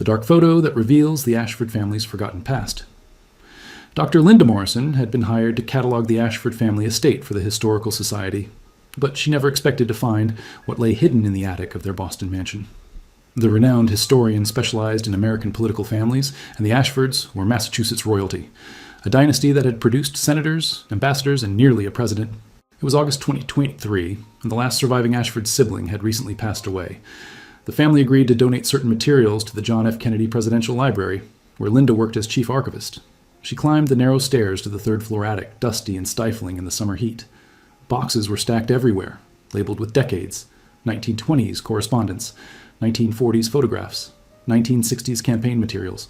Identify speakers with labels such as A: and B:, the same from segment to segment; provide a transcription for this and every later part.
A: the dark photo that reveals the Ashford family's forgotten past. Dr. Linda Morrison had been hired to catalog the Ashford family estate for the Historical Society, but she never expected to find what lay hidden in the attic of their Boston mansion. The renowned historian specialized in American political families, and the Ashfords were Massachusetts royalty, a dynasty that had produced senators, ambassadors, and nearly a president. It was August 2023, and the last surviving Ashford sibling had recently passed away. The family agreed to donate certain materials to the John F. Kennedy Presidential Library, where Linda worked as chief archivist. She climbed the narrow stairs to the third-floor attic, dusty and stifling in the summer heat. Boxes were stacked everywhere, labeled with decades: 1920s correspondence, 1940s photographs, 1960s campaign materials.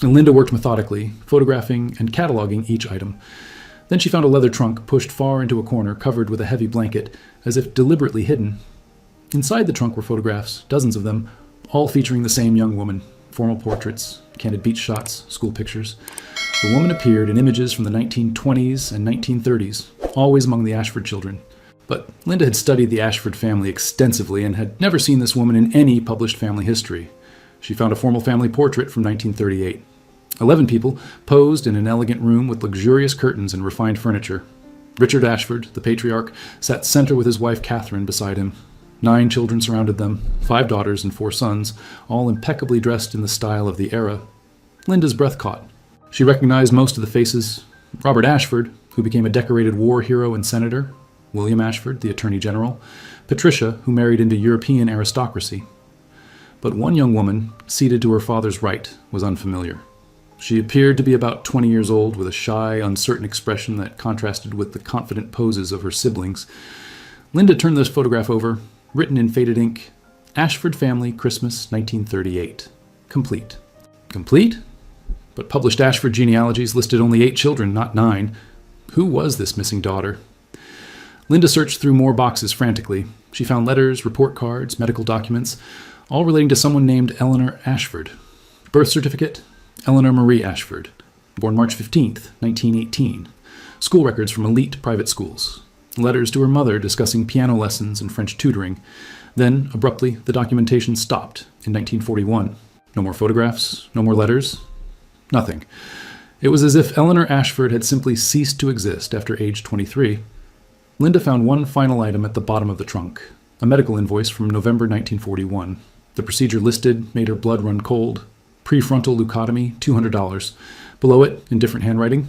A: And Linda worked methodically, photographing and cataloging each item. Then she found a leather trunk pushed far into a corner, covered with a heavy blanket, as if deliberately hidden. Inside the trunk were photographs, dozens of them, all featuring the same young woman: formal portraits, candid beach shots, school pictures. The woman appeared in images from the 1920s and 1930s, always among the Ashford children. But Linda had studied the Ashford family extensively and had never seen this woman in any published family history. She found a formal family portrait from 1938. 11 people posed in an elegant room with luxurious curtains and refined furniture. Richard Ashford, the patriarch, sat center with his wife Catherine beside him. 9 children surrounded them, 5 daughters and 4 sons, all impeccably dressed in the style of the era. Linda's breath caught. She recognized most of the faces: Robert Ashford, who became a decorated war hero and senator; William Ashford, the Attorney General; Patricia, who married into European aristocracy. But one young woman, seated to her father's right, was unfamiliar. She appeared to be about 20 years old, with a shy, uncertain expression that contrasted with the confident poses of her siblings. Linda turned this photograph over, written in faded ink: Ashford Family, Christmas, 1938. Complete. Complete? But published Ashford genealogies listed only 8 children, not 9. Who was this missing daughter? Linda searched through more boxes frantically. She found letters, report cards, medical documents, all relating to someone named Eleanor Ashford. Birth certificate: Eleanor Marie Ashford, born March 15th, 1918. School records from elite private schools. Letters to her mother discussing piano lessons and French tutoring. Then, abruptly, the documentation stopped in 1941. No more photographs, no more letters, nothing. It was as if Eleanor Ashford had simply ceased to exist after age 23. Linda found one final item at the bottom of the trunk: a medical invoice from November 1941. The procedure listed made her blood run cold. Prefrontal leucotomy, $200. Below it, in different handwriting: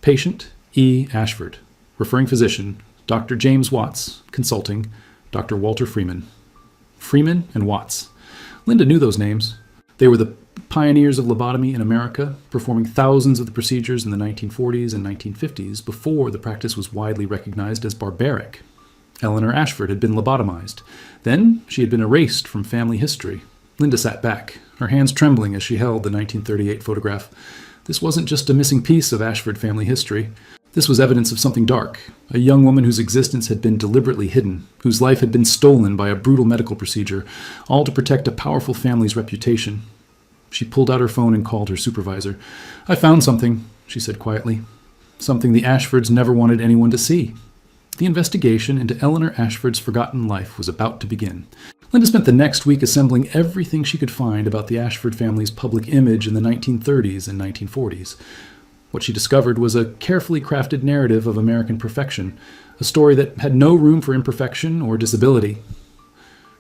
A: Patient E. Ashford. Referring physician: Dr. James Watts. Consulting: Dr. Walter Freeman. Freeman and Watts. Linda knew those names. They were the pioneers of lobotomy in America, performing thousands of the procedures in the 1940s and 1950s before the practice was widely recognized as barbaric. Eleanor Ashford had been lobotomized. Then she had been erased from family history. Linda sat back, her hands trembling as she held the 1938 photograph. This wasn't just a missing piece of Ashford family history. This was evidence of something dark, a young woman whose existence had been deliberately hidden, whose life had been stolen by a brutal medical procedure, all to protect a powerful family's reputation. She pulled out her phone and called her supervisor. "I found something," she said quietly. Something the Ashfords never wanted anyone to see. The investigation into Eleanor Ashford's forgotten life was about to begin. Linda spent the next week assembling everything she could find about the Ashford family's public image in the 1930s and 1940s. What she discovered was a carefully crafted narrative of American perfection, a story that had no room for imperfection or disability.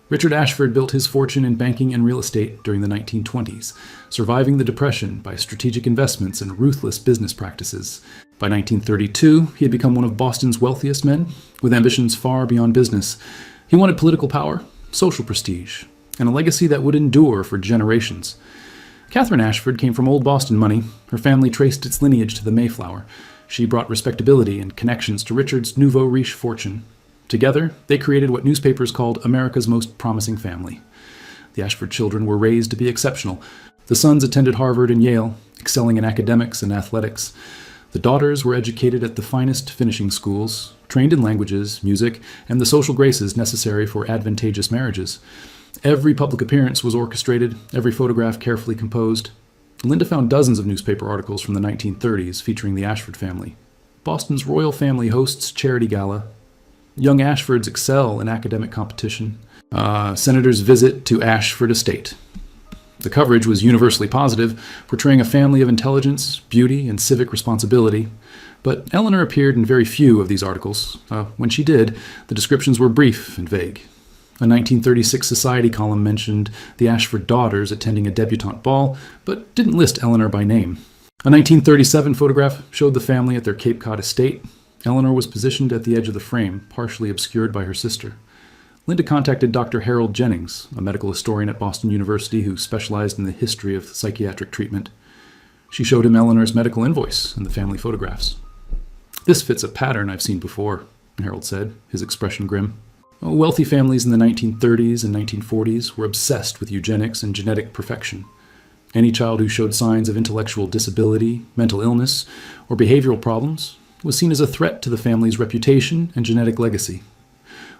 A: Richard Ashford built his fortune in banking and real estate during the 1920s, surviving the Depression by strategic investments and ruthless business practices. By 1932, he had become one of Boston's wealthiest men, with ambitions far beyond business. He wanted political power, social prestige, and a legacy that would endure for generations. Catherine Ashford came from old Boston money. Her family traced its lineage to the Mayflower. She brought respectability and connections to Richard's nouveau riche fortune. Together, they created what newspapers called America's most promising family. The Ashford children were raised to be exceptional. The sons attended Harvard and Yale, excelling in academics and athletics. The daughters were educated at the finest finishing schools, trained in languages, music, and the social graces necessary for advantageous marriages. Every public appearance was orchestrated, every photograph carefully composed. Linda found dozens of newspaper articles from the 1930s featuring the Ashford family. Boston's royal family hosts charity gala. Young Ashfords excel in academic competition. Senators visit to Ashford Estate. The coverage was universally positive, portraying a family of intelligence, beauty, and civic responsibility. But Eleanor appeared in very few of these articles. When she did, the descriptions were brief and vague. A 1936 Society column mentioned the Ashford daughters attending a debutante ball, but didn't list Eleanor by name. A 1937 photograph showed the family at their Cape Cod estate. Eleanor was positioned at the edge of the frame, partially obscured by her sister. Linda contacted Dr. Harold Jennings, a medical historian at Boston University who specialized in the history of psychiatric treatment. She showed him Eleanor's medical invoice and the family photographs. "This fits a pattern I've seen before," Harold said, his expression grim. Wealthy families in the 1930s and 1940s were obsessed with eugenics and genetic perfection. Any child who showed signs of intellectual disability, mental illness, or behavioral problems was seen as a threat to the family's reputation and genetic legacy.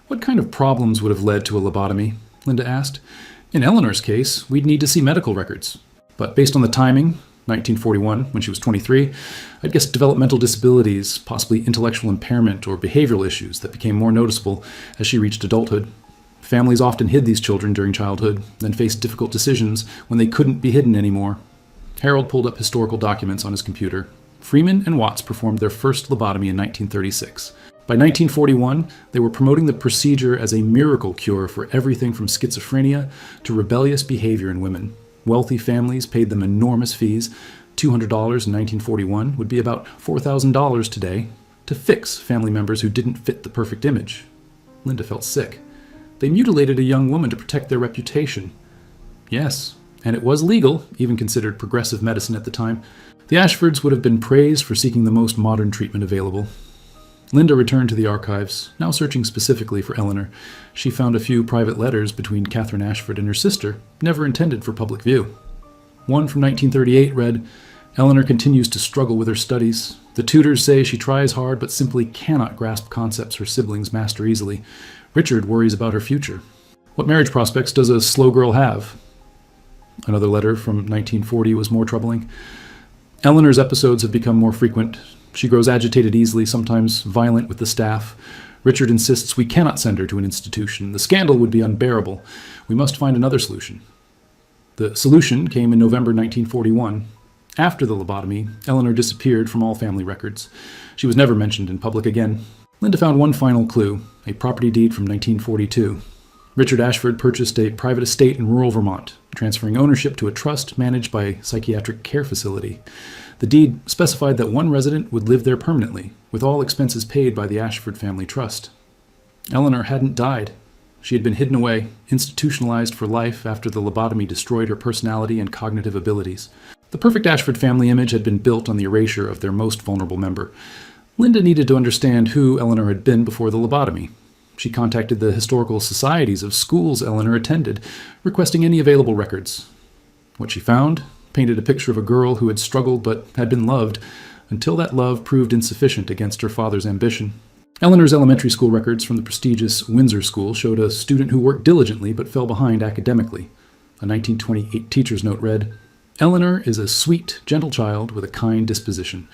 A: "What kind of problems would have led to a lobotomy?" Linda asked. "In Eleanor's case, we'd need to see medical records. But based on the timing, 1941, when she was 23, I'd guess developmental disabilities, possibly intellectual impairment or behavioral issues that became more noticeable as she reached adulthood. Families often hid these children during childhood, then faced difficult decisions when they couldn't be hidden anymore." Harold pulled up historical documents on his computer. Freeman and Watts performed their first lobotomy in 1936. By 1941, they were promoting the procedure as a miracle cure for everything from schizophrenia to rebellious behavior in women. Wealthy families paid them enormous fees. $200 in 1941 would be about $4,000 today to fix family members who didn't fit the perfect image. Linda felt sick. They mutilated a young woman to protect their reputation. Yes, and it was legal, even considered progressive medicine at the time. The Ashfords would have been praised for seeking the most modern treatment available. Linda returned to the archives, now searching specifically for Eleanor. She found a few private letters between Catherine Ashford and her sister, never intended for public view. One from 1938 read, "Eleanor continues to struggle with her studies. The tutors say she tries hard but simply cannot grasp concepts her siblings master easily. Richard worries about her future. What marriage prospects does a slow girl have?" Another letter from 1940 was more troubling. "Eleanor's episodes have become more frequent. She grows agitated easily, sometimes violent with the staff. Richard insists we cannot send her to an institution. The scandal would be unbearable. We must find another solution." The solution came in November 1941. After the lobotomy, Eleanor disappeared from all family records. She was never mentioned in public again. Linda found one final clue, a property deed from 1942. Richard Ashford purchased a private estate in rural Vermont, transferring ownership to a trust managed by a psychiatric care facility. The deed specified that one resident would live there permanently, with all expenses paid by the Ashford family trust. Eleanor hadn't died. She had been hidden away, institutionalized for life after the lobotomy destroyed her personality and cognitive abilities. The perfect Ashford family image had been built on the erasure of their most vulnerable member. Linda needed to understand who Eleanor had been before the lobotomy. She contacted the historical societies of schools Eleanor attended, requesting any available records. What she found painted a picture of a girl who had struggled but had been loved, until that love proved insufficient against her father's ambition. Eleanor's elementary school records from the prestigious Windsor School showed a student who worked diligently but fell behind academically. A 1928 teacher's note read, "Eleanor is a sweet, gentle child with a kind disposition.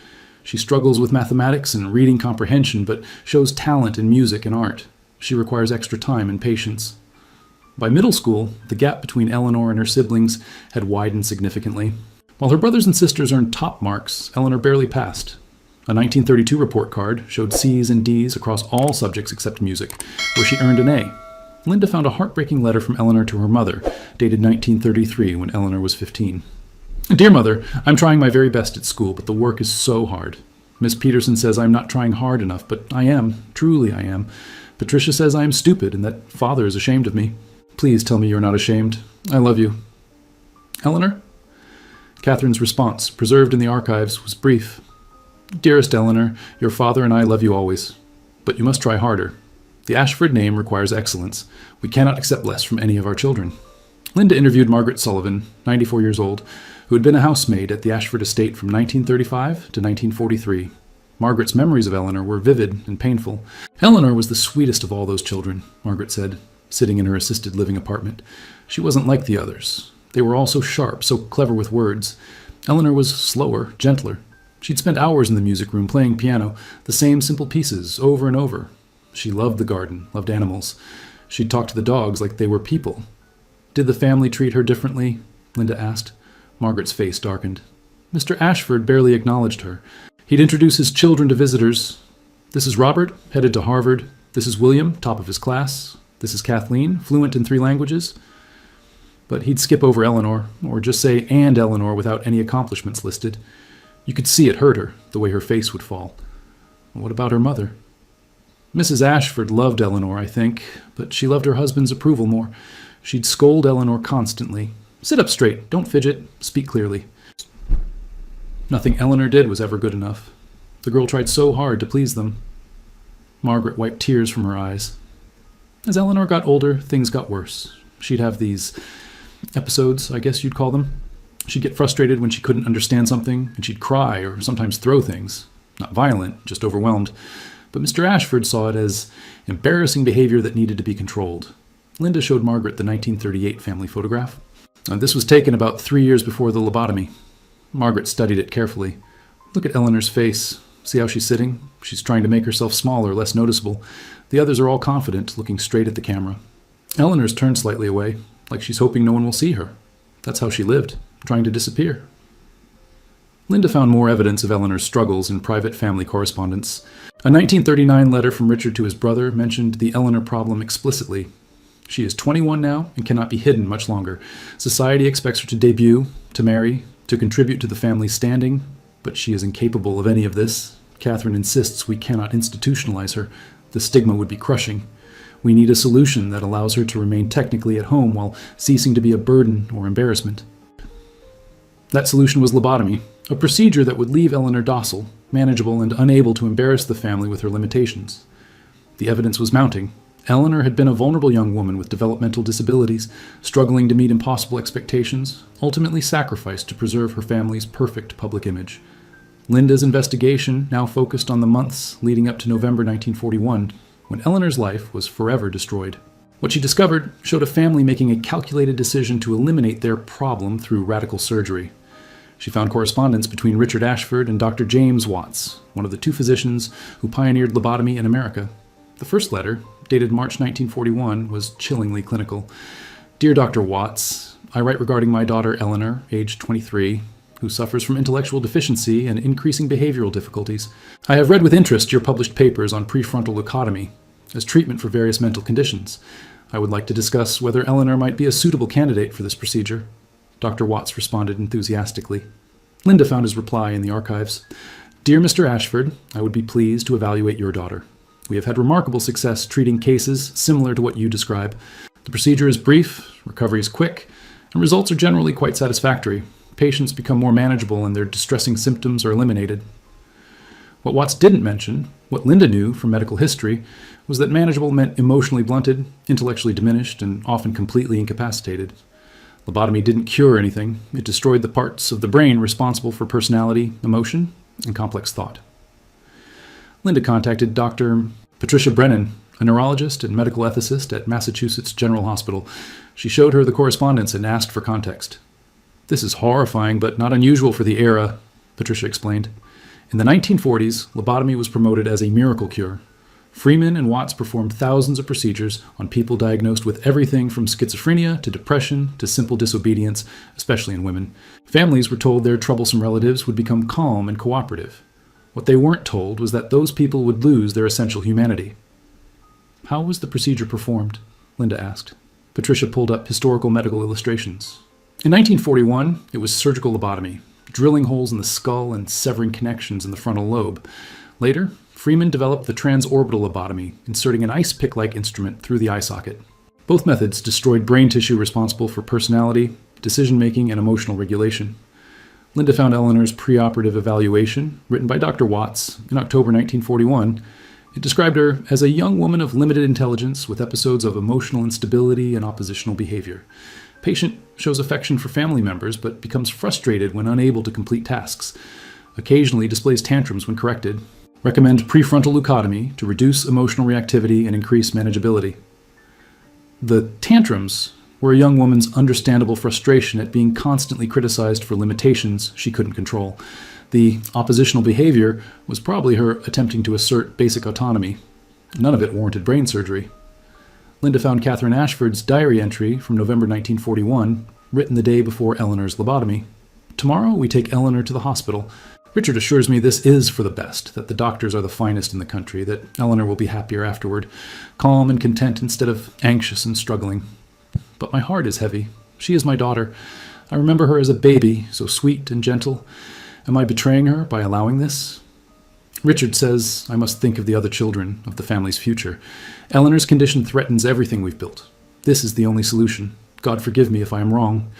A: She struggles with mathematics and reading comprehension, but shows talent in music and art. She requires extra time and patience." By middle school, the gap between Eleanor and her siblings had widened significantly. While her brothers and sisters earned top marks, Eleanor barely passed. A 1932 report card showed C's and D's across all subjects except music, where she earned an A. Linda found a heartbreaking letter from Eleanor to her mother, dated 1933, when Eleanor was 15. "Dear Mother, I'm trying my very best at school, but the work is so hard. Miss Peterson says I'm not trying hard enough, but I am. Truly I am. Patricia says I am stupid and that Father is ashamed of me. Please tell me you're not ashamed. I love you. Eleanor?" Catherine's response, preserved in the archives, was brief. "Dearest Eleanor, your father and I love you always. But you must try harder. The Ashford name requires excellence. We cannot accept less from any of our children." Linda interviewed Margaret Sullivan, 94 years old, who had been a housemaid at the Ashford estate from 1935 to 1943. Margaret's memories of Eleanor were vivid and painful. "Eleanor was the sweetest of all those children," Margaret said, sitting in her assisted living apartment. "She wasn't like the others. They were all so sharp, so clever with words. Eleanor was slower, gentler. She'd spend hours in the music room playing piano, the same simple pieces, over and over. She loved the garden, loved animals. She'd talk to the dogs like they were people. Did the family treat her differently? Linda asked. Margaret's face darkened. Mr. Ashford barely acknowledged her. He'd introduce his children to visitors. This is Robert, headed to Harvard. This is William, top of his class. This is Kathleen, fluent in 3 languages. But he'd skip over Eleanor, or just say "and Eleanor" without any accomplishments listed. You could see it hurt her, the way her face would fall. What about her mother? Mrs. Ashford loved Eleanor, I think, but she loved her husband's approval more. She'd scold Eleanor constantly. "Sit up straight, don't fidget, speak clearly." Nothing Eleanor did was ever good enough. The girl tried so hard to please them. Margaret wiped tears from her eyes. As Eleanor got older, things got worse. She'd have these episodes, I guess you'd call them. She'd get frustrated when she couldn't understand something, and she'd cry or sometimes throw things. Not violent, just overwhelmed. But Mr. Ashford saw it as embarrassing behavior that needed to be controlled. Linda showed Margaret the 1938 family photograph. This was taken about 3 years before the lobotomy. Margaret studied it carefully. Look at Eleanor's face. See how she's sitting? She's trying to make herself smaller, less noticeable. The others are all confident, looking straight at the camera. Eleanor's turned slightly away, like she's hoping no one will see her. That's how she lived, trying to disappear. Linda found more evidence of Eleanor's struggles in private family correspondence. A 1939 letter from Richard to his brother mentioned the Eleanor problem explicitly. She is 21 now and cannot be hidden much longer. Society expects her to debut, to marry, to contribute to the family's standing, but she is incapable of any of this. Catherine insists we cannot institutionalize her. The stigma would be crushing. We need a solution that allows her to remain technically at home while ceasing to be a burden or embarrassment. That solution was lobotomy, a procedure that would leave Eleanor docile, manageable, and unable to embarrass the family with her limitations. The evidence was mounting. Eleanor had been a vulnerable young woman with developmental disabilities, struggling to meet impossible expectations, ultimately sacrificed to preserve her family's perfect public image. Linda's investigation now focused on the months leading up to November 1941, when Eleanor's life was forever destroyed. What she discovered showed a family making a calculated decision to eliminate their problem through radical surgery. She found correspondence between Richard Ashford and Dr. James Watts, one of the 2 physicians who pioneered lobotomy in America. The first letter, dated March 1941, was chillingly clinical. Dear Dr. Watts, I write regarding my daughter Eleanor, age 23, who suffers from intellectual deficiency and increasing behavioral difficulties. I have read with interest your published papers on prefrontal leucotomy as treatment for various mental conditions. I would like to discuss whether Eleanor might be a suitable candidate for this procedure. Dr. Watts responded enthusiastically. Linda found his reply in the archives. Dear Mr. Ashford, I would be pleased to evaluate your daughter. We have had remarkable success treating cases similar to what you describe. The procedure is brief, recovery is quick, and results are generally quite satisfactory. Patients become more manageable and their distressing symptoms are eliminated. What Watts didn't mention, what Linda knew from medical history, was that manageable meant emotionally blunted, intellectually diminished, and often completely incapacitated. Lobotomy didn't cure anything. It destroyed the parts of the brain responsible for personality, emotion, and complex thought. Linda contacted Dr. Patricia Brennan, a neurologist and medical ethicist at Massachusetts General Hospital. She showed her the correspondence and asked for context. This is horrifying, but not unusual for the era, Patricia explained. In the 1940s, lobotomy was promoted as a miracle cure. Freeman and Watts performed thousands of procedures on people diagnosed with everything from schizophrenia to depression to simple disobedience, especially in women. Families were told their troublesome relatives would become calm and cooperative. What they weren't told was that those people would lose their essential humanity. How was the procedure performed? Linda asked. Patricia pulled up historical medical illustrations. In 1941, it was surgical lobotomy, drilling holes in the skull and severing connections in the frontal lobe. Later, Freeman developed the transorbital lobotomy, inserting an ice pick-like instrument through the eye socket. Both methods destroyed brain tissue responsible for personality, decision-making, and emotional regulation. Linda found Eleanor's preoperative evaluation, written by Dr. Watts in October 1941. It described her as a young woman of limited intelligence with episodes of emotional instability and oppositional behavior. Patient shows affection for family members, but becomes frustrated when unable to complete tasks. Occasionally displays tantrums when corrected. Recommend prefrontal leucotomy to reduce emotional reactivity and increase manageability. The tantrums were a young woman's understandable frustration at being constantly criticized for limitations she couldn't control. The oppositional behavior was probably her attempting to assert basic autonomy. None of it warranted brain surgery. Linda found Catherine Ashford's diary entry from November 1941. written the day before Eleanor's lobotomy. Tomorrow we take Eleanor to the hospital. Richard assures me this is for the best, that the doctors are the finest in the country, that Eleanor will be happier afterward, calm and content instead of anxious and struggling. But my heart is heavy. She is my daughter. I remember her as a baby, so sweet and gentle. Am I betraying her by allowing this? Richard says I must think of the other children, of the family's future. Eleanor's condition threatens everything we've built. This is the only solution. God forgive me if I am wrong.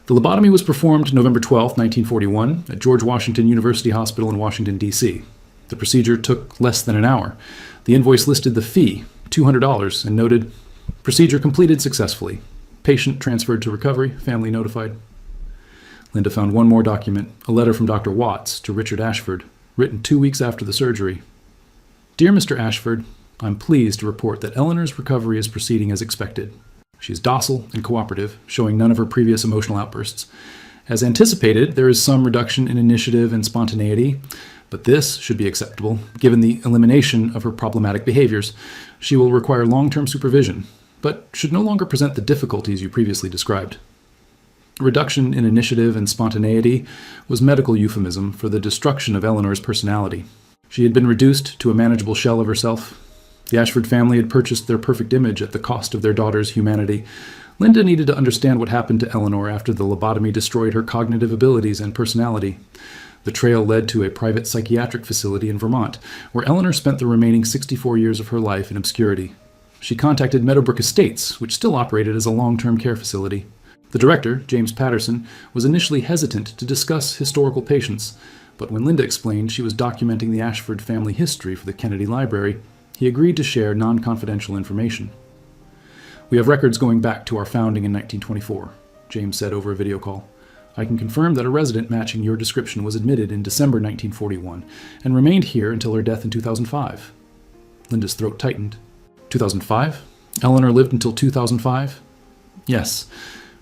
A: The lobotomy was performed November 12, 1941, at George Washington University Hospital in Washington, D.C. The procedure took less than an hour. The invoice listed the fee, $200, and noted, "Procedure completed successfully. Patient transferred to recovery, family notified." Linda found one more document, a letter from Dr. Watts to Richard Ashford, written 2 weeks after the surgery. "Dear Mr. Ashford, I'm pleased to report that Eleanor's recovery is proceeding as expected. She is docile and cooperative, showing none of her previous emotional outbursts. As anticipated, there is some reduction in initiative and spontaneity, but this should be acceptable, given the elimination of her problematic behaviors. She will require long-term supervision, but should no longer present the difficulties you previously described." Reduction in initiative and spontaneity was medical euphemism for the destruction of Eleanor's personality. She had been reduced to a manageable shell of herself. The Ashford family had purchased their perfect image at the cost of their daughter's humanity. Linda needed to understand what happened to Eleanor after the lobotomy destroyed her cognitive abilities and personality. The trail led to a private psychiatric facility in Vermont, where Eleanor spent the remaining 64 years of her life in obscurity. She contacted Meadowbrook Estates, which still operated as a long-term care facility. The director, James Patterson, was initially hesitant to discuss historical patients, but when Linda explained she was documenting the Ashford family history for the Kennedy Library, he agreed to share non-confidential information. "We have records going back to our founding in 1924, James said over a video call. "I can confirm that a resident matching your description was admitted in December 1941 and remained here until her death in 2005. Linda's throat tightened. 2005? Eleanor lived until 2005? "Yes.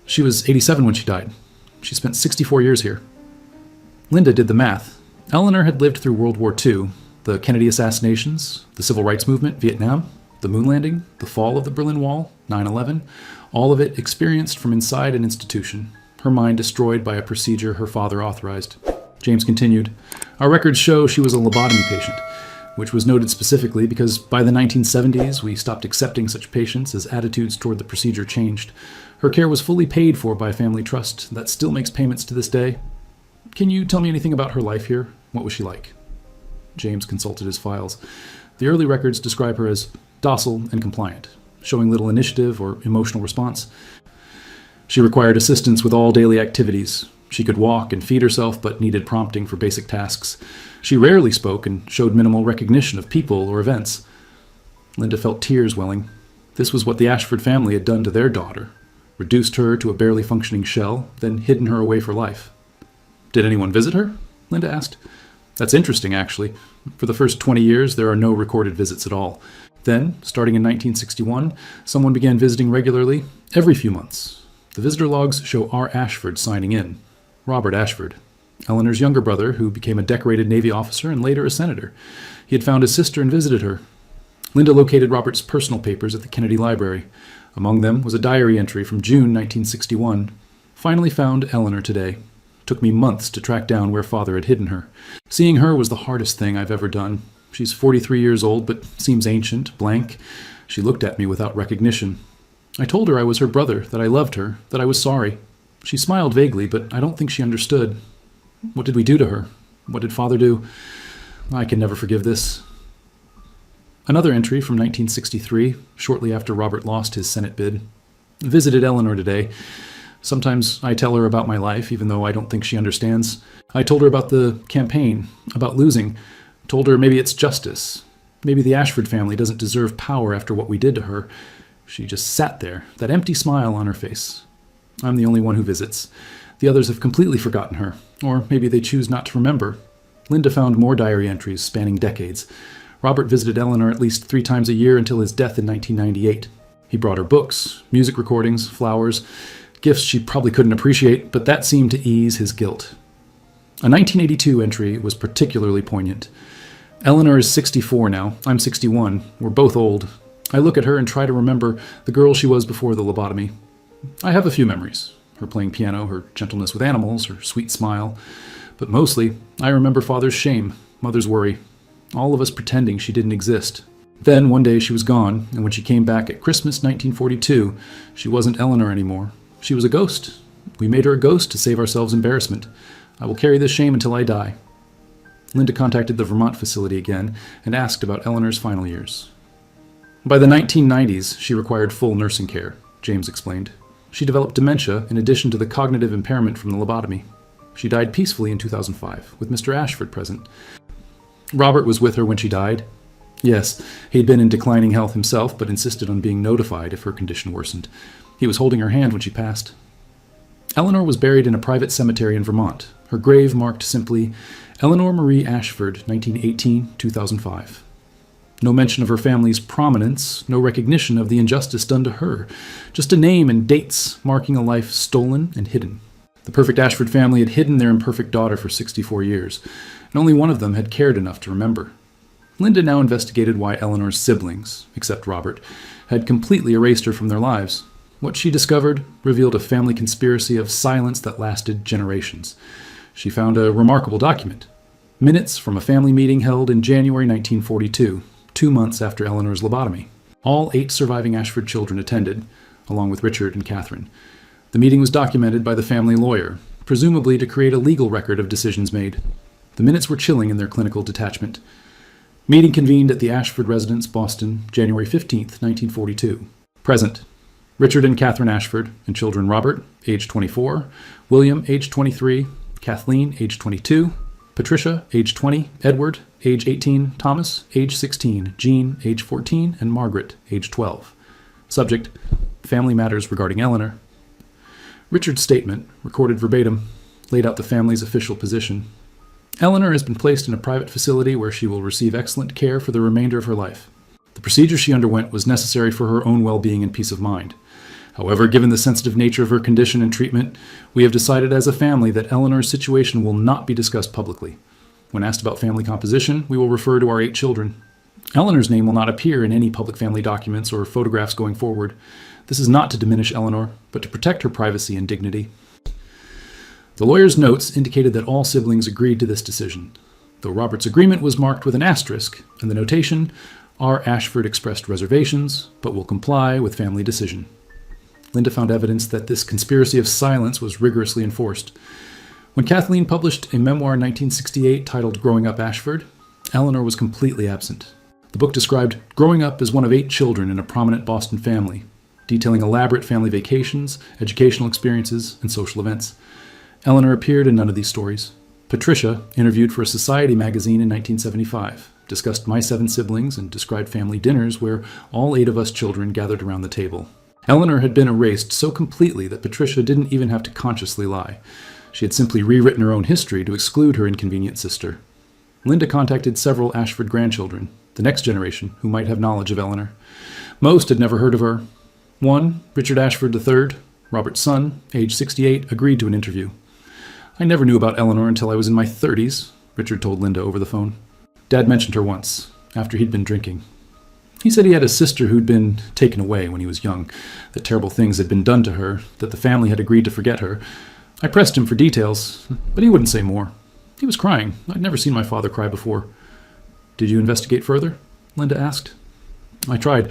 A: She was 87 when she died. She spent 64 years here." Linda did the math. Eleanor had lived through World War II, the Kennedy assassinations, the Civil Rights Movement, Vietnam, the moon landing, the fall of the Berlin Wall, 9/11, all of it experienced from inside an institution, her mind destroyed by a procedure her father authorized. James continued, "Our records show she was a lobotomy patient, which was noted specifically because by the 1970s we stopped accepting such patients as attitudes toward the procedure changed. Her care was fully paid for by a family trust that still makes payments to this day. Can you tell me anything about her life here? What was she like?" James consulted his files. The early records describe her as docile and compliant, showing little initiative or emotional response. She required assistance with all daily activities. She could walk and feed herself, but needed prompting for basic tasks. She rarely spoke and showed minimal recognition of people or events. Linda felt tears welling. This was what the Ashford family had done to their daughter, reduced her to a barely functioning shell, then hidden her away for life. "Did anyone visit her?" Linda asked. "That's interesting, actually. For the first 20 years, there are no recorded visits at all. Then, starting in 1961, someone began visiting regularly every few months. The visitor logs show R. Ashford signing in. Robert Ashford, Eleanor's younger brother, who became a decorated Navy officer and later a senator. He had found his sister and visited her. Linda located Robert's personal papers at the Kennedy Library. Among them was a diary entry from June 1961. Finally found Eleanor today. Took me months to track down where father had hidden her. Seeing her was the hardest thing I've ever done. She's 43 years old, but seems ancient, blank. She looked at me without recognition. I told her I was her brother, that I loved her, that I was sorry. She smiled vaguely, but I don't think she understood. What did we do to her? What did father do? I can never forgive this." Another entry from 1963, shortly after Robert lost his Senate bid. "Visited Eleanor today. Sometimes I tell her about my life, even though I don't think she understands. I told her about the campaign, about losing. Told her maybe it's justice. Maybe the Ashford family doesn't deserve power after what we did to her. She just sat there, that empty smile on her face. I'm the only one who visits. The others have completely forgotten her, or maybe they choose not to remember." Linda found more diary entries spanning decades. Robert visited Eleanor at least 3 times a year until his death in 1998. He brought her books, music recordings, flowers, gifts she probably couldn't appreciate, but that seemed to ease his guilt. A 1982 entry was particularly poignant. "Eleanor is 64 now. I'm 61. We're both old. I look at her and try to remember the girl she was before the lobotomy. I have a few memories. Her playing piano, her gentleness with animals, her sweet smile. But mostly, I remember Father's shame, Mother's worry, all of us pretending she didn't exist. Then, one day, she was gone, and when she came back at Christmas 1942, she wasn't Eleanor anymore. She was a ghost. We made her a ghost to save ourselves embarrassment. I will carry this shame until I die. Linda contacted the Vermont facility again and asked about Eleanor's final years. By the 1990s, she required full nursing care, James explained. She developed dementia in addition to the cognitive impairment from the lobotomy. She died peacefully in 2005, with Mr. Ashford present. Robert was with her when she died. Yes, he'd been in declining health himself, but insisted on being notified if her condition worsened. He was holding her hand when she passed. Eleanor was buried in a private cemetery in Vermont. Her grave marked simply, Eleanor Marie Ashford, 1918-2005. No mention of her family's prominence, no recognition of the injustice done to her. Just a name and dates marking a life stolen and hidden. The perfect Ashford family had hidden their imperfect daughter for 64 years, and only one of them had cared enough to remember. Linda now investigated why Eleanor's siblings, except Robert, had completely erased her from their lives. What she discovered revealed a family conspiracy of silence that lasted generations. She found a remarkable document. Minutes from a family meeting held in January 1942, 2 months after Eleanor's lobotomy. All 8 surviving Ashford children attended, along with Richard and Catherine. The meeting was documented by the family lawyer, presumably to create a legal record of decisions made. The minutes were chilling in their clinical detachment. Meeting convened at the Ashford residence, Boston, January 15, 1942. Present: Richard and Catherine Ashford, and children Robert, age 24, William, age 23, Kathleen, age 22, Patricia, age 20, Edward, age 18, Thomas, age 16, Jean, age 14, and Margaret, age 12. Subject: family matters regarding Eleanor. Richard's statement, recorded verbatim, laid out the family's official position. Eleanor has been placed in a private facility where she will receive excellent care for the remainder of her life. The procedure she underwent was necessary for her own well-being and peace of mind. However, given the sensitive nature of her condition and treatment, we have decided as a family that Eleanor's situation will not be discussed publicly. When asked about family composition, we will refer to our 8 children. Eleanor's name will not appear in any public family documents or photographs going forward. This is not to diminish Eleanor, but to protect her privacy and dignity. The lawyer's notes indicated that all siblings agreed to this decision, though Robert's agreement was marked with an asterisk, and the notation, R. Ashford expressed reservations, but will comply with family decision. Linda found evidence that this conspiracy of silence was rigorously enforced. When Kathleen published a memoir in 1968 titled Growing Up Ashford, Eleanor was completely absent. The book described growing up as one of 8 children in a prominent Boston family, detailing elaborate family vacations, educational experiences, and social events. Eleanor appeared in none of these stories. Patricia, interviewed for a Society magazine in 1975, discussed my 7 siblings and described family dinners where all 8 of us children gathered around the table. Eleanor had been erased so completely that Patricia didn't even have to consciously lie. She had simply rewritten her own history to exclude her inconvenient sister. Linda contacted several Ashford grandchildren, the next generation, who might have knowledge of Eleanor. Most had never heard of her. One, Richard Ashford III, Robert's son, age 68, agreed to an interview. I never knew about Eleanor until I was in my 30s, Richard told Linda over the phone. Dad mentioned her once, after he'd been drinking. He said he had a sister who'd been taken away when he was young, that terrible things had been done to her, that the family had agreed to forget her. I pressed him for details, but he wouldn't say more. He was crying. I'd never seen my father cry before. Did you investigate further? Linda asked. I tried.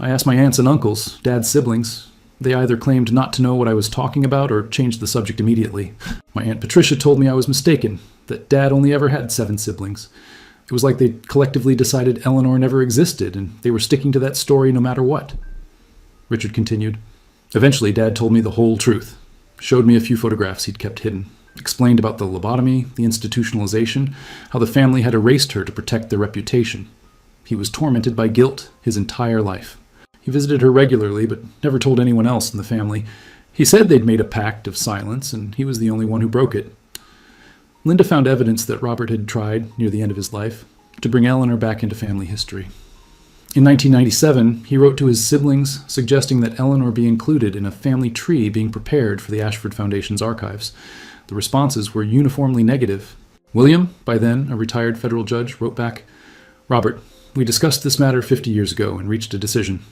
A: I asked my aunts and uncles, Dad's siblings. They either claimed not to know what I was talking about or changed the subject immediately. My Aunt Patricia told me I was mistaken, that Dad only ever had 7 siblings. It was like they collectively decided Eleanor never existed, and they were sticking to that story no matter what. Richard continued. Eventually, Dad told me the whole truth, showed me a few photographs he'd kept hidden, explained about the lobotomy, the institutionalization, how the family had erased her to protect their reputation. He was tormented by guilt his entire life. He visited her regularly, but never told anyone else in the family. He said they'd made a pact of silence, and he was the only one who broke it. Linda found evidence that Robert had tried, near the end of his life, to bring Eleanor back into family history. In 1997, he wrote to his siblings suggesting that Eleanor be included in a family tree being prepared for the Ashford Foundation's archives. The responses were uniformly negative. William, by then a retired federal judge, wrote back, Robert, we discussed this matter 50 years ago and reached a decision.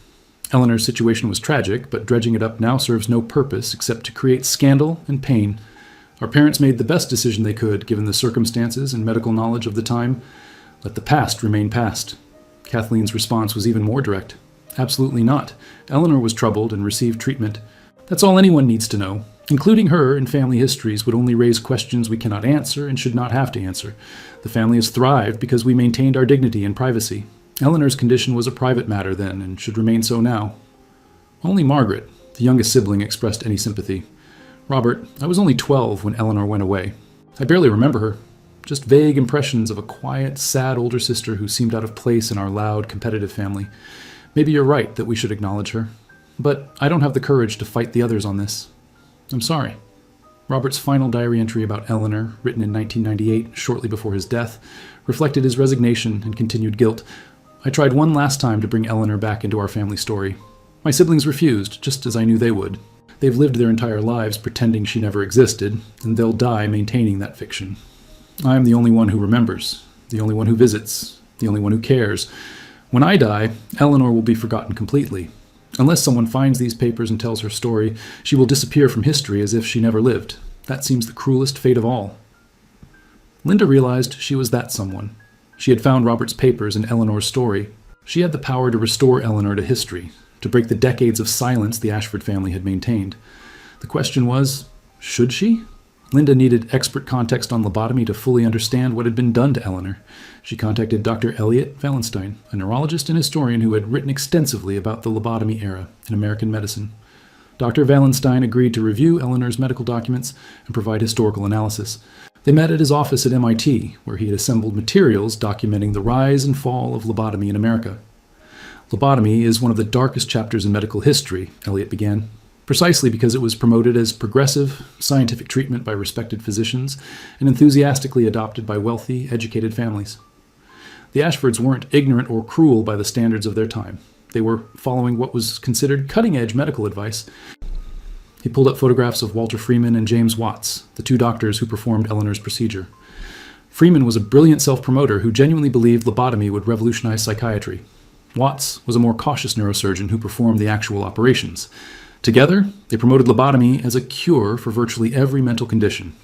A: Eleanor's situation was tragic, but dredging it up now serves no purpose except to create scandal and pain. Our parents made the best decision they could, given the circumstances and medical knowledge of the time. Let the past remain past. Kathleen's response was even more direct. Absolutely not. Eleanor was troubled and received treatment. That's all anyone needs to know. Including her in family histories would only raise questions we cannot answer and should not have to answer. The family has thrived because we maintained our dignity and privacy. Eleanor's condition was a private matter then and should remain so now. Only Margaret, the youngest sibling, expressed any sympathy. Robert, I was only 12 when Eleanor went away. I barely remember her. Just vague impressions of a quiet, sad older sister who seemed out of place in our loud, competitive family. Maybe you're right that we should acknowledge her. But I don't have the courage to fight the others on this. I'm sorry. Robert's final diary entry about Eleanor, written in 1998, shortly before his death, reflected his resignation and continued guilt. I tried one last time to bring Eleanor back into our family story. My siblings refused, just as I knew they would. They've lived their entire lives pretending she never existed, and they'll die maintaining that fiction. I'm the only one who remembers, the only one who visits, the only one who cares. When I die, Eleanor will be forgotten completely. Unless someone finds these papers and tells her story, she will disappear from history as if she never lived. That seems the cruelest fate of all. Linda realized she was that someone. She had found Robert's papers and Eleanor's story. She had the power to restore Eleanor to history, to break the decades of silence the Ashford family had maintained. The question was, should she? Linda needed expert context on lobotomy to fully understand what had been done to Eleanor. She contacted Dr. Elliot Wallenstein, a neurologist and historian who had written extensively about the lobotomy era in American medicine. Dr. Wallenstein agreed to review Eleanor's medical documents and provide historical analysis. They met at his office at MIT, where he had assembled materials documenting the rise and fall of lobotomy in America. Lobotomy is one of the darkest chapters in medical history, Elliot began, precisely because it was promoted as progressive, scientific treatment by respected physicians and enthusiastically adopted by wealthy, educated families. The Ashfords weren't ignorant or cruel by the standards of their time. They were following what was considered cutting-edge medical advice. He pulled up photographs of Walter Freeman and James Watts, the two doctors who performed Eleanor's procedure. Freeman was a brilliant self-promoter who genuinely believed lobotomy would revolutionize psychiatry. Watts was a more cautious neurosurgeon who performed the actual operations. Together, they promoted lobotomy as a cure for virtually every mental condition.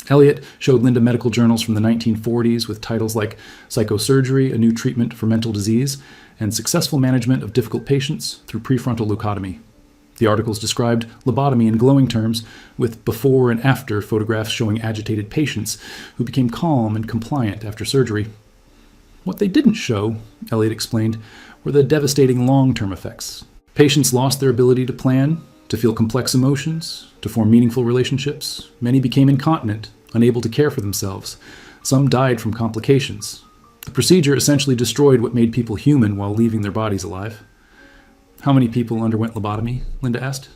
A: Elliot showed Linda medical journals from the 1940s with titles like Psychosurgery, a New Treatment for Mental Disease, and Successful Management of Difficult Patients Through Prefrontal Leucotomy. The articles described lobotomy in glowing terms, with before and after photographs showing agitated patients who became calm and compliant after surgery. What they didn't show, Elliot explained, were the devastating long-term effects. Patients lost their ability to plan, to feel complex emotions, to form meaningful relationships. Many became incontinent, unable to care for themselves. Some died from complications. The procedure essentially destroyed what made people human while leaving their bodies alive. How many people underwent lobotomy? Linda asked.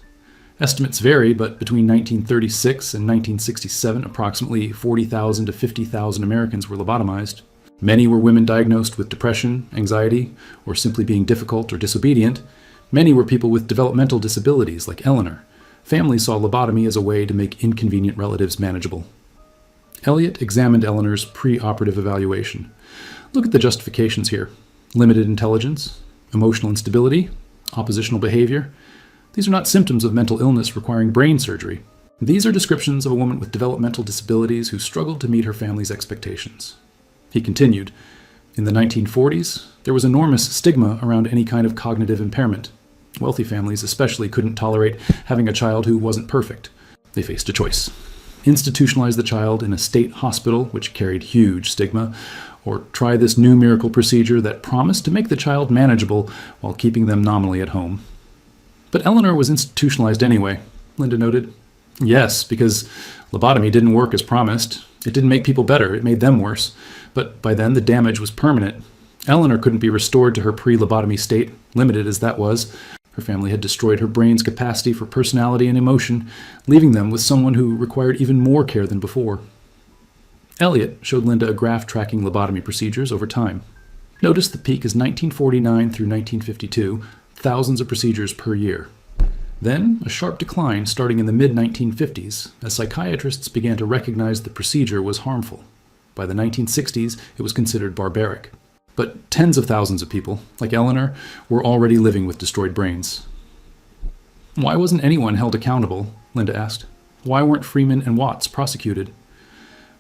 A: Estimates vary, but between 1936 and 1967, approximately 40,000 to 50,000 Americans were lobotomized. Many were women diagnosed with depression, anxiety, or simply being difficult or disobedient. Many were people with developmental disabilities, like Eleanor. Families saw lobotomy as a way to make inconvenient relatives manageable. Elliot examined Eleanor's pre-operative evaluation. Look at the justifications here. Limited intelligence, emotional instability, oppositional behavior. These are not symptoms of mental illness requiring brain surgery. These are descriptions of a woman with developmental disabilities who struggled to meet her family's expectations. He continued, in the 1940s, there was enormous stigma around any kind of cognitive impairment. Wealthy families especially couldn't tolerate having a child who wasn't perfect. They faced a choice. Institutionalize the child in a state hospital, which carried huge stigma, or try this new miracle procedure that promised to make the child manageable while keeping them nominally at home. But Eleanor was institutionalized anyway, Linda noted. Yes, because lobotomy didn't work as promised. It didn't make people better, it made them worse. But by then the damage was permanent. Eleanor couldn't be restored to her pre-lobotomy state, limited as that was. Her family had destroyed her brain's capacity for personality and emotion, leaving them with someone who required even more care than before. Elliot showed Linda a graph tracking lobotomy procedures over time. Notice the peak is 1949 through 1952, thousands of procedures per year. Then, a sharp decline starting in the mid-1950s, as psychiatrists began to recognize the procedure was harmful. By the 1960s, it was considered barbaric. But tens of thousands of people, like Eleanor, were already living with destroyed brains. Why wasn't anyone held accountable? Linda asked. Why weren't Freeman and Watts prosecuted?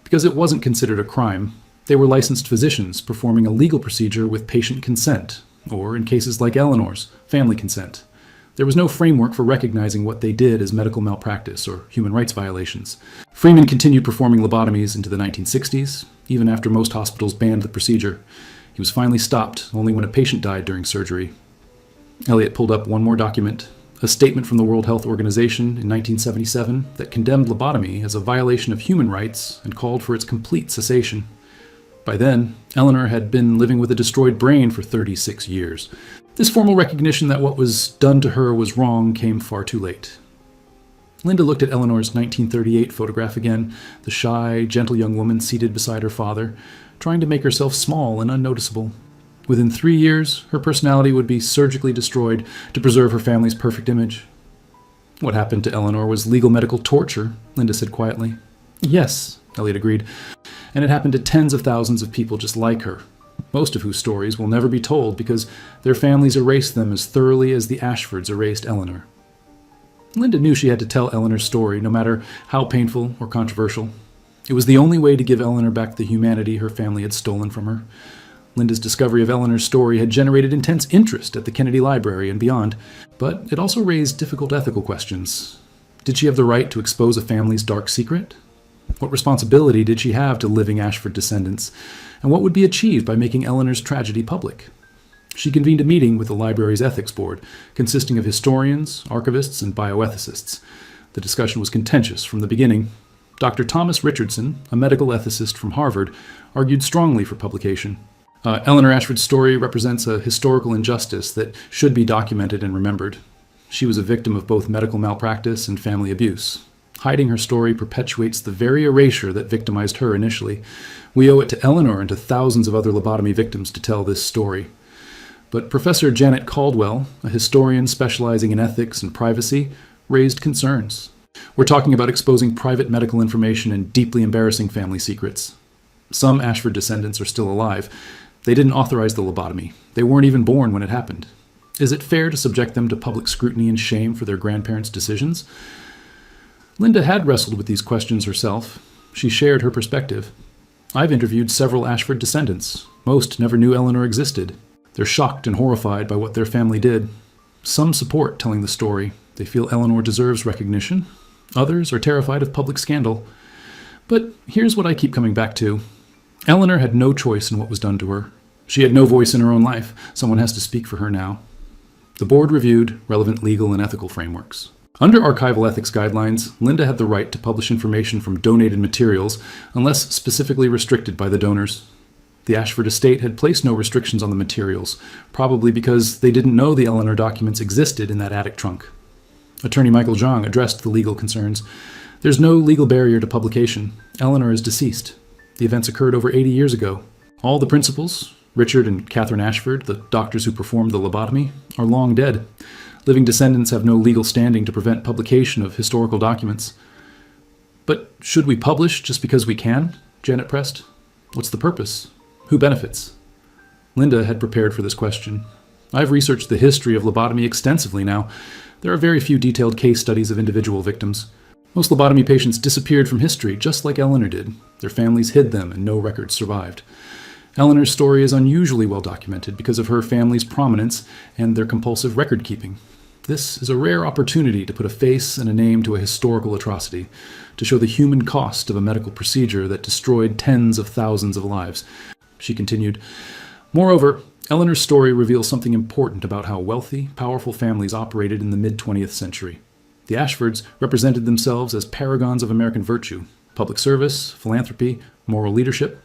A: Because it wasn't considered a crime. They were licensed physicians performing a legal procedure with patient consent, or in cases like Eleanor's, family consent. There was no framework for recognizing what they did as medical malpractice or human rights violations. Freeman continued performing lobotomies into the 1960s, even after most hospitals banned the procedure. He was finally stopped only when a patient died during surgery. Elliot pulled up one more document, a statement from the World Health Organization in 1977 that condemned lobotomy as a violation of human rights and called for its complete cessation. By then, Eleanor had been living with a destroyed brain for 36 years. This formal recognition that what was done to her was wrong came far too late. Linda looked at Eleanor's 1938 photograph again, the shy, gentle young woman seated beside her father, trying to make herself small and unnoticeable. Within 3 years, her personality would be surgically destroyed to preserve her family's perfect image. What happened to Eleanor was legal medical torture, Linda said quietly. Yes, Elliot agreed, and it happened to tens of thousands of people just like her, most of whose stories will never be told because their families erased them as thoroughly as the Ashfords erased Eleanor. Linda knew she had to tell Eleanor's story, no matter how painful or controversial. It was the only way to give Eleanor back the humanity her family had stolen from her. Linda's discovery of Eleanor's story had generated intense interest at the Kennedy Library and beyond, but it also raised difficult ethical questions. Did she have the right to expose a family's dark secret? What responsibility did she have to living Ashford descendants? And what would be achieved by making Eleanor's tragedy public? She convened a meeting with the library's ethics board, consisting of historians, archivists, and bioethicists. The discussion was contentious from the beginning. Dr. Thomas Richardson, a medical ethicist from Harvard, argued strongly for publication. Eleanor Ashford's story represents a historical injustice that should be documented and remembered. She was a victim of both medical malpractice and family abuse. Hiding her story perpetuates the very erasure that victimized her initially. We owe it to Eleanor and to thousands of other lobotomy victims to tell this story. But Professor Janet Caldwell, a historian specializing in ethics and privacy, raised concerns. We're talking about exposing private medical information and deeply embarrassing family secrets. Some Ashford descendants are still alive. They didn't authorize the lobotomy. They weren't even born when it happened. Is it fair to subject them to public scrutiny and shame for their grandparents' decisions? Linda had wrestled with these questions herself. She shared her perspective. I've interviewed several Ashford descendants. Most never knew Eleanor existed. They're shocked and horrified by what their family did. Some support telling the story. They feel Eleanor deserves recognition. Others are terrified of public scandal. But here's what I keep coming back to. Eleanor had no choice in what was done to her. She had no voice in her own life. Someone has to speak for her now. The board reviewed relevant legal and ethical frameworks. Under archival ethics guidelines, Linda had the right to publish information from donated materials unless specifically restricted by the donors. The Ashford estate had placed no restrictions on the materials, probably because they didn't know the Eleanor documents existed in that attic trunk. Attorney Michael Zhang addressed the legal concerns. There's no legal barrier to publication. Eleanor is deceased. The events occurred over 80 years ago. All the principals, Richard and Catherine Ashford, the doctors who performed the lobotomy, are long dead. Living descendants have no legal standing to prevent publication of historical documents. But should we publish just because we can? Janet pressed. What's the purpose? Who benefits? Linda had prepared for this question. I've researched the history of lobotomy extensively now. There are very few detailed case studies of individual victims. Most lobotomy patients disappeared from history, just like Eleanor did. Their families hid them, and no records survived. Eleanor's story is unusually well documented because of her family's prominence and their compulsive record-keeping. This is a rare opportunity to put a face and a name to a historical atrocity, to show the human cost of a medical procedure that destroyed tens of thousands of lives. She continued, Moreover, Eleanor's story reveals something important about how wealthy, powerful families operated in the mid-20th century. The Ashfords represented themselves as paragons of American virtue, public service, philanthropy, moral leadership.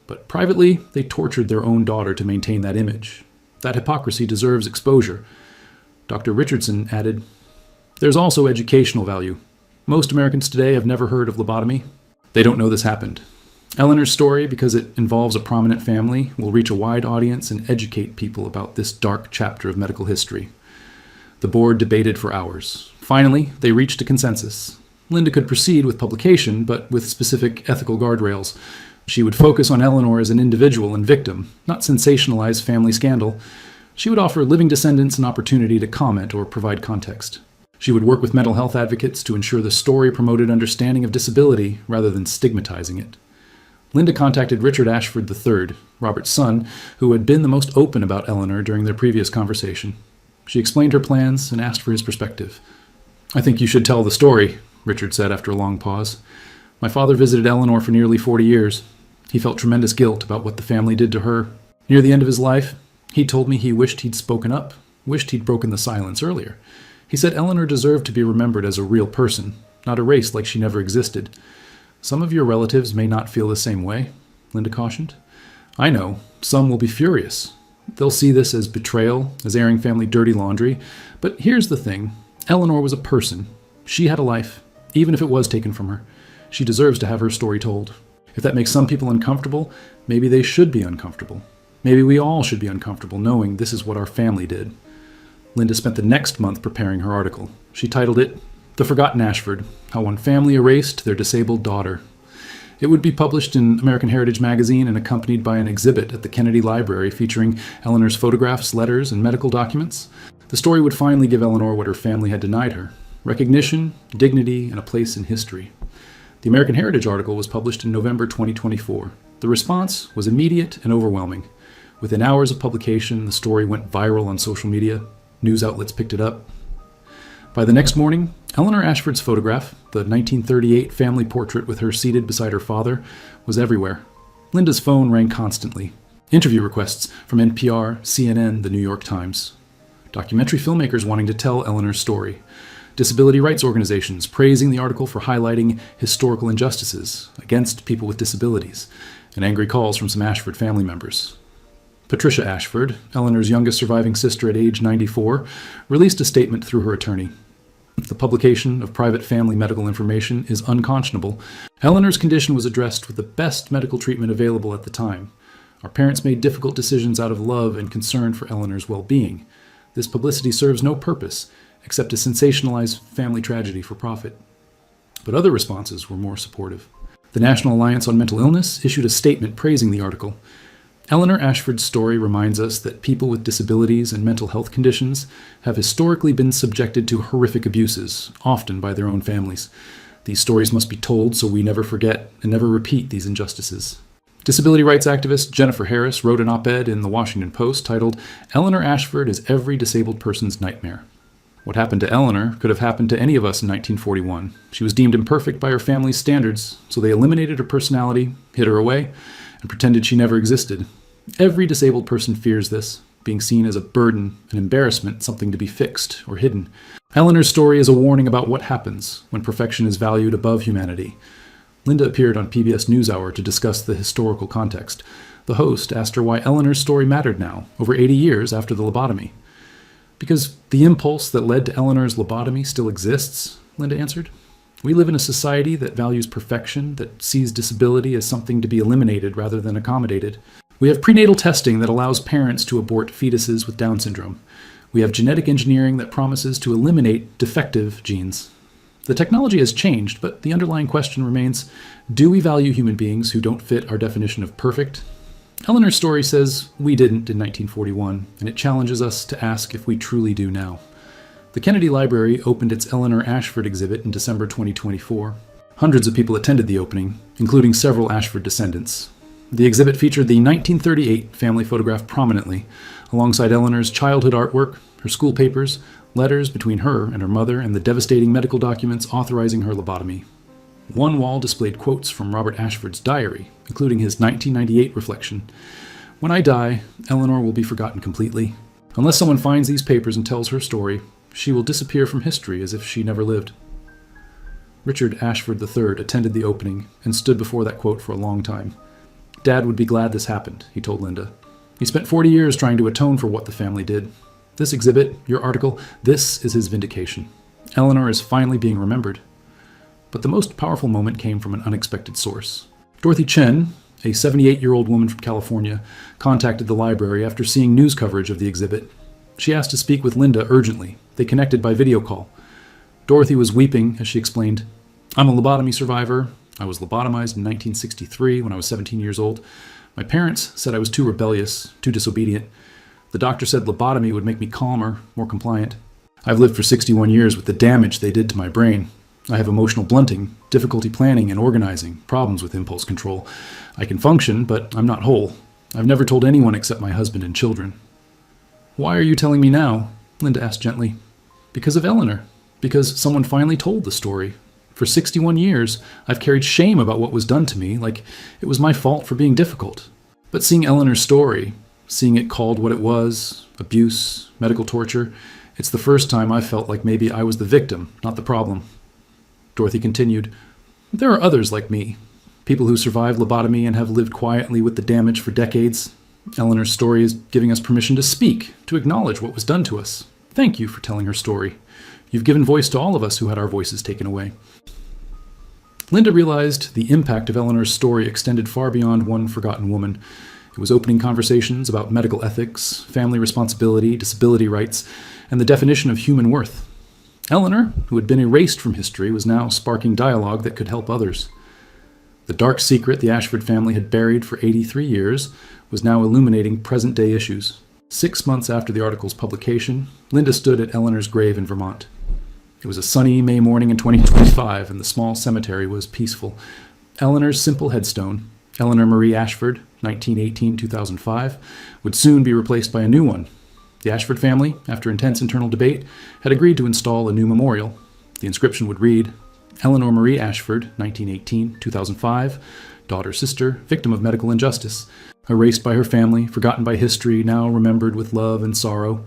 A: But privately, they tortured their own daughter to maintain that image. That hypocrisy deserves exposure. Dr. Richardson added, There's also educational value. Most Americans today have never heard of lobotomy. They don't know this happened. Eleanor's story, because it involves a prominent family, will reach a wide audience and educate people about this dark chapter of medical history. The board debated for hours. Finally, they reached a consensus. Linda could proceed with publication, but with specific ethical guardrails. She would focus on Eleanor as an individual and victim, not sensationalize family scandal. She would offer living descendants an opportunity to comment or provide context. She would work with mental health advocates to ensure the story promoted understanding of disability rather than stigmatizing it. Linda contacted Richard Ashford III, Robert's son, who had been the most open about Eleanor during their previous conversation. She explained her plans and asked for his perspective. "I think you should tell the story," Richard said after a long pause. "My father visited Eleanor for nearly 40 years. He felt tremendous guilt about what the family did to her. Near the end of his life, he told me he wished he'd spoken up, wished he'd broken the silence earlier. He said Eleanor deserved to be remembered as a real person, not erased like she never existed. Some of your relatives may not feel the same way," Linda cautioned. "I know. Some will be furious. They'll see this as betrayal, as airing family dirty laundry. But here's the thing. Eleanor was a person. She had a life, even if it was taken from her. She deserves to have her story told. If that makes some people uncomfortable, maybe they should be uncomfortable. Maybe we all should be uncomfortable knowing this is what our family did." Linda spent the next month preparing her article. She titled it, "The Forgotten Ashford: How One Family Erased Their Disabled Daughter." It would be published in American Heritage magazine and accompanied by an exhibit at the Kennedy Library featuring Eleanor's photographs, letters, and medical documents. The story would finally give Eleanor what her family had denied her: recognition, dignity, and a place in history. The American Heritage article was published in November 2024. The response was immediate and overwhelming. Within hours of publication, the story went viral on social media. News outlets picked it up. By the next morning, Eleanor Ashford's photograph, the 1938 family portrait with her seated beside her father, was everywhere. Linda's phone rang constantly. Interview requests from NPR, CNN, The New York Times. Documentary filmmakers wanting to tell Eleanor's story. Disability rights organizations praising the article for highlighting historical injustices against people with disabilities, and angry calls from some Ashford family members. Patricia Ashford, Eleanor's youngest surviving sister at age 94, released a statement through her attorney. The publication of private family medical information is unconscionable. Eleanor's condition was addressed with the best medical treatment available at the time. Our parents made difficult decisions out of love and concern for Eleanor's well-being. This publicity serves no purpose except to sensationalize family tragedy for profit. But other responses were more supportive. The National Alliance on Mental Illness issued a statement praising the article. Eleanor Ashford's story reminds us that people with disabilities and mental health conditions have historically been subjected to horrific abuses, often by their own families. These stories must be told so we never forget and never repeat these injustices. Disability rights activist Jennifer Harris wrote an op-ed in the Washington Post titled, "Eleanor Ashford is Every Disabled Person's Nightmare." What happened to Eleanor could have happened to any of us in 1941. She was deemed imperfect by her family's standards, so they eliminated her personality, hid her away, and pretended she never existed. Every disabled person fears this, being seen as a burden, an embarrassment, something to be fixed or hidden. Eleanor's story is a warning about what happens when perfection is valued above humanity. Linda appeared on PBS NewsHour to discuss the historical context. The host asked her why Eleanor's story mattered now, over 80 years after the lobotomy. "Because the impulse that led to Eleanor's lobotomy still exists," Linda answered. "We live in a society that values perfection, that sees disability as something to be eliminated rather than accommodated. We have prenatal testing that allows parents to abort fetuses with Down syndrome. We have genetic engineering that promises to eliminate defective genes. The technology has changed, but the underlying question remains, do we value human beings who don't fit our definition of perfect?" Eleanor's story says we didn't in 1941, and it challenges us to ask if we truly do now. The Kennedy Library opened its Eleanor Ashford exhibit in December 2024. Hundreds of people attended the opening, including several Ashford descendants. The exhibit featured the 1938 family photograph prominently, alongside Eleanor's childhood artwork, her school papers, letters between her and her mother, and the devastating medical documents authorizing her lobotomy. One wall displayed quotes from Robert Ashford's diary, including his 1998 reflection, "When I die, Eleanor will be forgotten completely. Unless someone finds these papers and tells her story, she will disappear from history as if she never lived." Richard Ashford III attended the opening and stood before that quote for a long time. "Dad would be glad this happened," he told Linda. "He spent 40 years trying to atone for what the family did. This exhibit, your article, this is his vindication. Eleanor is finally being remembered." But the most powerful moment came from an unexpected source. Dorothy Chen, a 78-year-old woman from California, contacted the library after seeing news coverage of the exhibit. She asked to speak with Linda urgently. They connected by video call. Dorothy was weeping as she explained, "I'm a lobotomy survivor. I was lobotomized in 1963 when I was 17 years old. My parents said I was too rebellious, too disobedient. The doctor said lobotomy would make me calmer, more compliant. I've lived for 61 years with the damage they did to my brain. I have emotional blunting, difficulty planning and organizing, problems with impulse control. I can function, but I'm not whole. I've never told anyone except my husband and children. Why are you telling me now? Linda asked gently. Because of Eleanor. Because someone finally told the story. For 61 years, I've carried shame about what was done to me, like it was my fault for being difficult. But seeing Eleanor's story, seeing it called what it was, abuse, medical torture, it's the first time I felt like maybe I was the victim, not the problem. Dorothy continued, there are others like me, people who survived lobotomy and have lived quietly with the damage for decades. Eleanor's story is giving us permission to speak, to acknowledge what was done to us. Thank you for telling her story. You've given voice to all of us who had our voices taken away. Linda realized the impact of Eleanor's story extended far beyond one forgotten woman. It was opening conversations about medical ethics, family responsibility, disability rights, and the definition of human worth. Eleanor, who had been erased from history, was now sparking dialogue that could help others. The dark secret the Ashford family had buried for 83 years was now illuminating present-day issues. 6 months after the article's publication, Linda stood at Eleanor's grave in Vermont. It was a sunny May morning in 2025, and the small cemetery was peaceful. Eleanor's simple headstone, Eleanor Marie Ashford, 1918-2005, would soon be replaced by a new one. The Ashford family, after intense internal debate, had agreed to install a new memorial. The inscription would read, Eleanor Marie Ashford, 1918-2005, daughter-sister, victim of medical injustice, erased by her family, forgotten by history, now remembered with love and sorrow.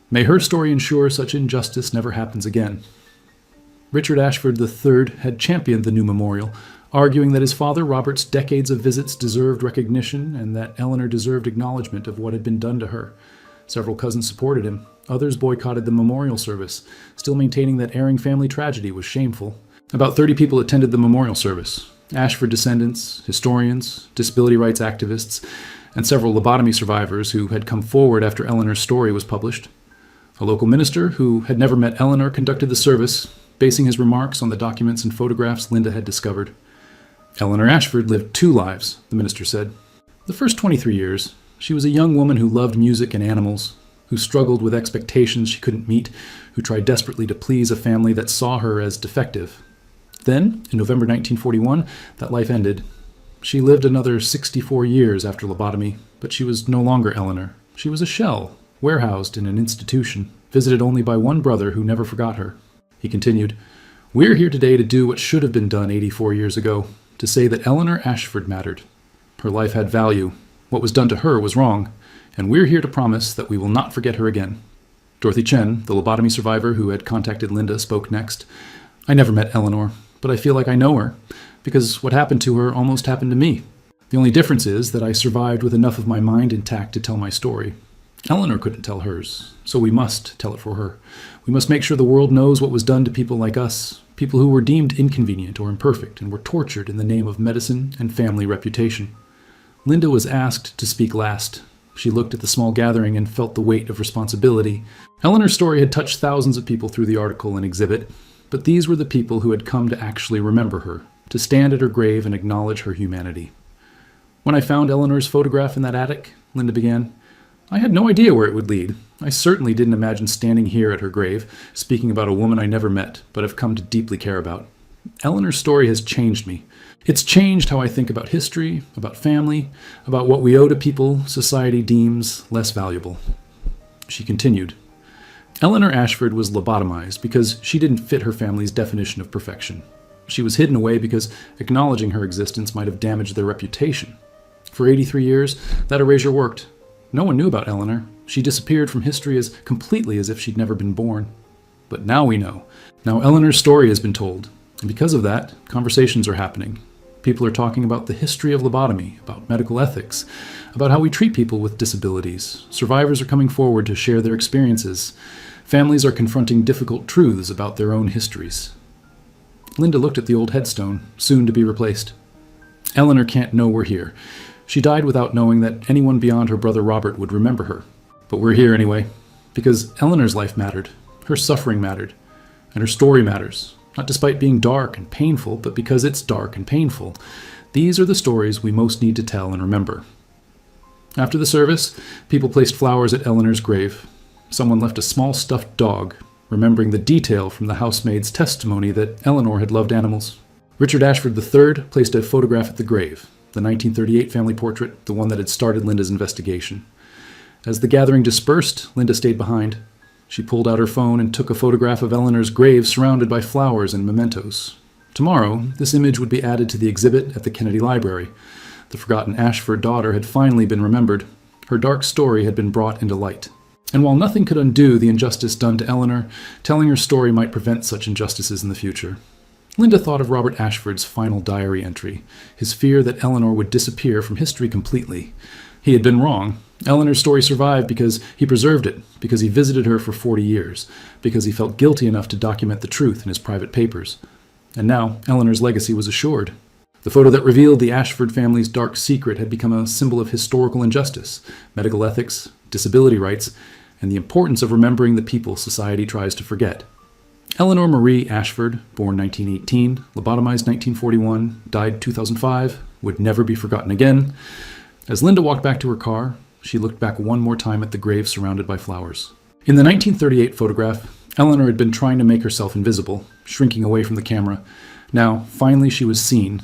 A: May her story ensure such injustice never happens again. Richard Ashford III had championed the new memorial, arguing that his father Robert's decades of visits deserved recognition and that Eleanor deserved acknowledgement of what had been done to her. Several cousins supported him. Others boycotted the memorial service, still maintaining that airing family tragedy was shameful. About 30 people attended the memorial service. Ashford descendants, historians, disability rights activists, and several lobotomy survivors who had come forward after Eleanor's story was published. A local minister who had never met Eleanor conducted the service, basing his remarks on the documents and photographs Linda had discovered. Eleanor Ashford lived 2 lives, the minister said. The first 23 years, she was a young woman who loved music and animals, who struggled with expectations she couldn't meet, who tried desperately to please a family that saw her as defective. Then, in November 1941, that life ended. She lived another 64 years after lobotomy, but she was no longer Eleanor. She was a shell, warehoused in an institution, visited only by one brother who never forgot her. He continued, We're here today to do what should have been done 84 years ago, to say that Eleanor Ashford mattered. Her life had value. What was done to her was wrong, and we're here to promise that we will not forget her again. Dorothy Chen, the lobotomy survivor who had contacted Linda, spoke next. I never met Eleanor, but I feel like I know her, because what happened to her almost happened to me. The only difference is that I survived with enough of my mind intact to tell my story. Eleanor couldn't tell hers, so we must tell it for her. We must make sure the world knows what was done to people like us, people who were deemed inconvenient or imperfect and were tortured in the name of medicine and family reputation. Linda was asked to speak last. She looked at the small gathering and felt the weight of responsibility. Eleanor's story had touched thousands of people through the article and exhibit, but these were the people who had come to actually remember her, to stand at her grave and acknowledge her humanity. When I found Eleanor's photograph in that attic, Linda began, I had no idea where it would lead. I certainly didn't imagine standing here at her grave, speaking about a woman I never met, but have come to deeply care about. Eleanor's story has changed me. It's changed how I think about history, about family, about what we owe to people society deems less valuable. She continued, Eleanor Ashford was lobotomized because she didn't fit her family's definition of perfection. She was hidden away because acknowledging her existence might have damaged their reputation. For 83 years, that erasure worked. No one knew about Eleanor. She disappeared from history as completely as if she'd never been born. But now we know. Now Eleanor's story has been told. And because of that, conversations are happening. People are talking about the history of lobotomy, about medical ethics, about how we treat people with disabilities. Survivors are coming forward to share their experiences. Families are confronting difficult truths about their own histories. Linda looked at the old headstone, soon to be replaced. Eleanor can't know we're here. She died without knowing that anyone beyond her brother Robert would remember her. But we're here anyway, because Eleanor's life mattered, her suffering mattered, and her story matters. not despite being dark and painful, but because it's dark and painful. These are the stories we most need to tell and remember. After the service, people placed flowers at Eleanor's grave. Someone left a small stuffed dog, remembering the detail from the housemaid's testimony that Eleanor had loved animals. Richard Ashford III placed a photograph at the grave, the 1938 family portrait, the one that had started Linda's investigation. As the gathering dispersed, Linda stayed behind. She pulled out her phone and took a photograph of Eleanor's grave surrounded by flowers and mementos. Tomorrow, this image would be added to the exhibit at the Kennedy Library. The forgotten Ashford daughter had finally been remembered. Her dark story had been brought into light. And while nothing could undo the injustice done to Eleanor, telling her story might prevent such injustices in the future. Linda thought of Robert Ashford's final diary entry, his fear that Eleanor would disappear from history completely. He had been wrong. Eleanor's story survived because he preserved it, because he visited her for 40 years, because he felt guilty enough to document the truth in his private papers. And now, Eleanor's legacy was assured. The photo that revealed the Ashford family's dark secret had become a symbol of historical injustice, medical ethics, disability rights, and the importance of remembering the people society tries to forget. Eleanor Marie Ashford, born 1918, lobotomized 1941, died 2005, would never be forgotten again. As Linda walked back to her car, she looked back one more time at the grave surrounded by flowers. In the 1938 photograph, Eleanor had been trying to make herself invisible, shrinking away from the camera. Now, finally she was seen.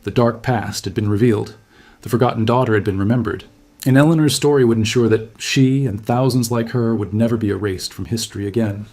A: The dark past had been revealed. The forgotten daughter had been remembered. And Eleanor's story would ensure that she and thousands like her would never be erased from history again.